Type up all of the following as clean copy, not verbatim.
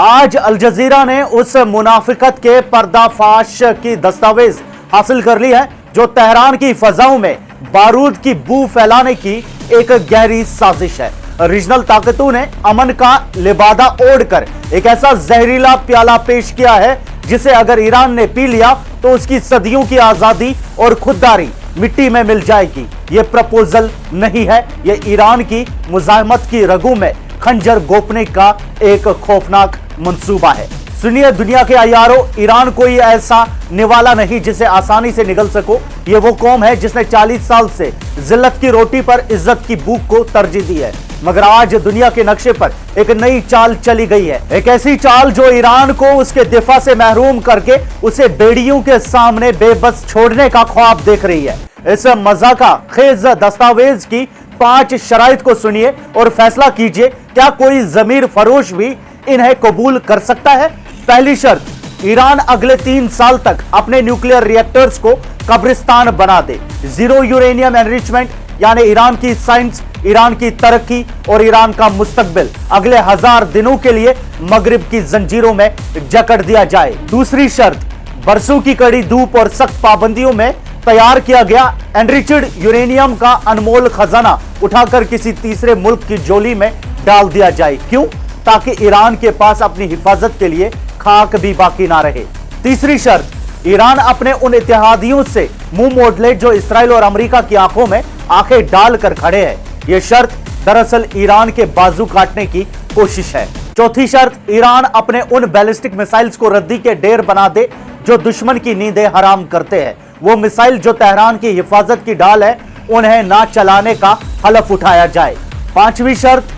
आज अल जजीरा ने उस मुनाफिकत के पर्दाफाश की दस्तावेज हासिल कर ली है जो तेहरान की फजाओं में बारूद की बू फैलाने की एक गहरी साजिश है। रीजनल ताकतों ने अमन का लिबादा ओढ़कर एक ऐसा जहरीला प्याला पेश किया है जिसे अगर ईरान ने पी लिया तो उसकी सदियों की आजादी और खुददारी मिट्टी में मिल जाएगी। यह प्रपोजल नहीं है, यह ईरान की मुजाहमत की रगों में खंजर गोपने का एक खौफनाक मंसूबा है। सुनिए दुनिया के अयारों, ईरान कोई ऐसा निवाला नहीं जिसे आसानी से निगल सको। ये वो कौम है जिसने 40 साल से जिल्लत की रोटी पर इज्जत की भूख को तरजीह दी है, मगर आज दुनिया के नक्शे पर एक नई चाल चली गई है। एक ऐसी चाल जो ईरान को उसके दिफा से महरूम करके उसे बेड़ियों के सामने बेबस छोड़ने का ख्वाब देख रही है। इस मजाका खेज दस्तावेज की 5 शराइत को सुनिए और फैसला कीजिए, क्या कोई जमीर फरोश भी इन्हें कबूल कर सकता है। पहली शर्त, ईरान अगले 3 साल तक अपने न्यूक्लियर रिएक्टर्स को कब्रिस्तान बना दे। जीरो यूरेनियम एनरिचमेंट यानी ईरान की साइंस, ईरान की तरक्की और ईरान का मुस्तकबिल अगले 1000 दिनों के लिए मगरिब की जंजीरों में जकड़ दिया जाए। दूसरी शर्त, बरसों की कड़ी धूप और सख्त पाबंदियों में तैयार किया गया एनरिच्ड यूरेनियम का अनमोल खजाना उठाकर किसी तीसरे मुल्क की झोली में डाल दिया जाए। क्यों? ताकि ईरान के पास अपनी हिफाजत के लिए खाक भी बाकी ना रहे। तीसरी शर्त, ईरान अपने उन इत्तेहादियों से मुंह मोड़ ले जो इसराइल और अमेरिका की आंखों में आंखें डालकर खड़े हैं। यह शर्त दरअसल ईरान के बाजू काटने की कोशिश है। चौथी शर्त, ईरान अपने उन बैलिस्टिक मिसाइल्स को रद्दी के ढेर बना दे जो दुश्मन की नींदें हराम करते हैं। वो मिसाइल जो तेहरान की हिफाजत की ढाल है, उन्हें ना चलाने का हलफ उठाया जाए। पांचवी शर्त,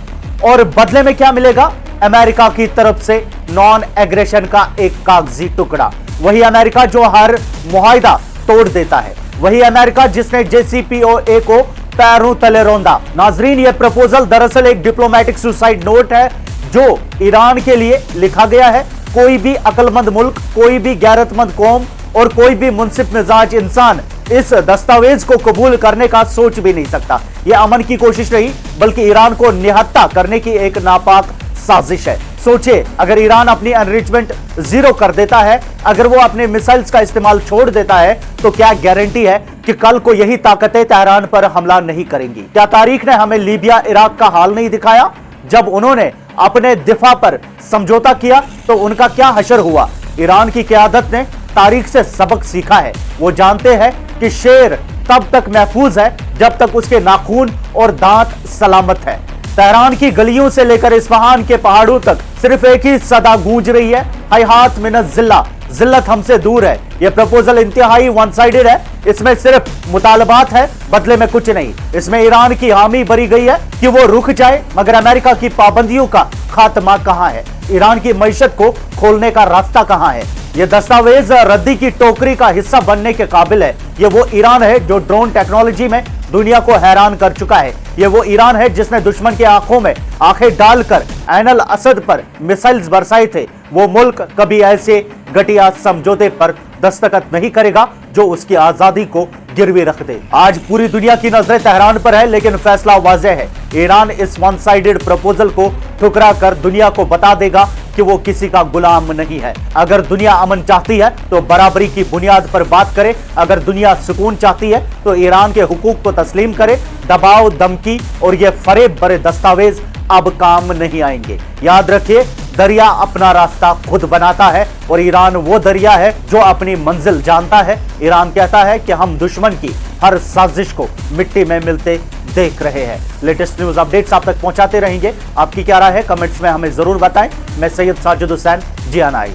और बदले में क्या मिलेगा? अमेरिका की तरफ से नॉन एग्रेशन का एक कागजी टुकड़ा। वही अमेरिका जो हर मुआहिदा तोड़ देता है, वही अमेरिका जिसने JCPOA को पैरों तले रौंदा। नाजरीन, यह प्रपोजल दरअसल एक डिप्लोमेटिक सुसाइड नोट है जो ईरान के लिए लिखा गया है। कोई भी अक्लमंद मुल्क, कोई भी गैरतमंद कौम और कोई भी मुनसिफ मिजाज इंसान इस दस्तावेज को कबूल करने का सोच भी नहीं सकता। यह अमन की कोशिश नहीं बल्कि ईरान को निहत्ता करने की एक नापाक साजिश है। सोचिए, अगर ईरान अपनी एनरिचमेंट जीरो कर देता है, अगर वो अपने मिसाइल्स का इस्तेमाल छोड़ देता है, तो क्या गारंटी है कि कल को यही ताकतें तेहरान पर हमला नहीं करेंगी? क्या तारीख ने हमें लीबिया, इराक का हाल नहीं दिखाया? जब उन्होंने अपने दिफा पर समझौता किया तो उनका क्या हशर हुआ। ईरान की क़यादत ने तारीख से सबक सीखा है। वो जानते हैं कि शेर तब तक महफूज है जब तक उसके नाखून और दांत सलामत है। तेहरान की गलियों से लेकर इस्फहान के पहाड़ों तक सिर्फ एक ही सदा गूंज रही है, हैहात मिनज जिल्ला, जिल्लत हमसे दूर है। यह प्रपोजल इंतहाई वन साइडेड है। इसमें सिर्फ मुतालबात है, बदले में कुछ नहीं। इसमें ईरान की हामी भरी गई है कि वो रुक जाए, मगर अमेरिका की पाबंदियों का खात्मा कहां है? ईरान की मईशत को खोलने का रास्ता कहां है? यह दस्तावेज रद्दी की टोकरी का हिस्सा बनने के काबिल है। यह वो ईरान है जो ड्रोन टेक्नोलॉजी में दुनिया को हैरान कर चुका है। यह वो ईरान है जिसने दुश्मन की आंखों में आंखें डालकर ऐन अल असद पर मिसाइल्स बरसाए थे। वो मुल्क कभी ऐसे घटिया समझौते पर दस्तखत नहीं करेगा जो उसकी आजादी को गिरवी रख दे। आज पूरी दुनिया की नजरें तेहरान पर है, लेकिन फैसला वाज़ेह है। ईरान इस वन साइडेड प्रपोजल को ठुकरा कर दुनिया को बता देगा कि वो किसी का गुलाम नहीं है। अगर दुनिया अमन चाहती है तो बराबरी की बुनियाद पर बात करे। अगर दुनिया सुकून चाहती है तो ईरान के हुकूक को तस्लीम करे। दबाव, धमकी और ये फरेब भरे दस्तावेज अब काम नहीं आएंगे। याद रखिए, दरिया अपना रास्ता खुद बनाता है और ईरान वो दरिया है जो अपनी मंजिल जानता है। ईरान कहता है कि हम दुश्मन की हर साजिश को मिट्टी में मिलते देख रहे हैं। लेटेस्ट न्यूज अपडेट्स आप तक पहुंचाते रहेंगे। आपकी क्या राय है? कमेंट्स में हमें जरूर बताएं। मैं सैयद साजिद हुसैन, जियान आई।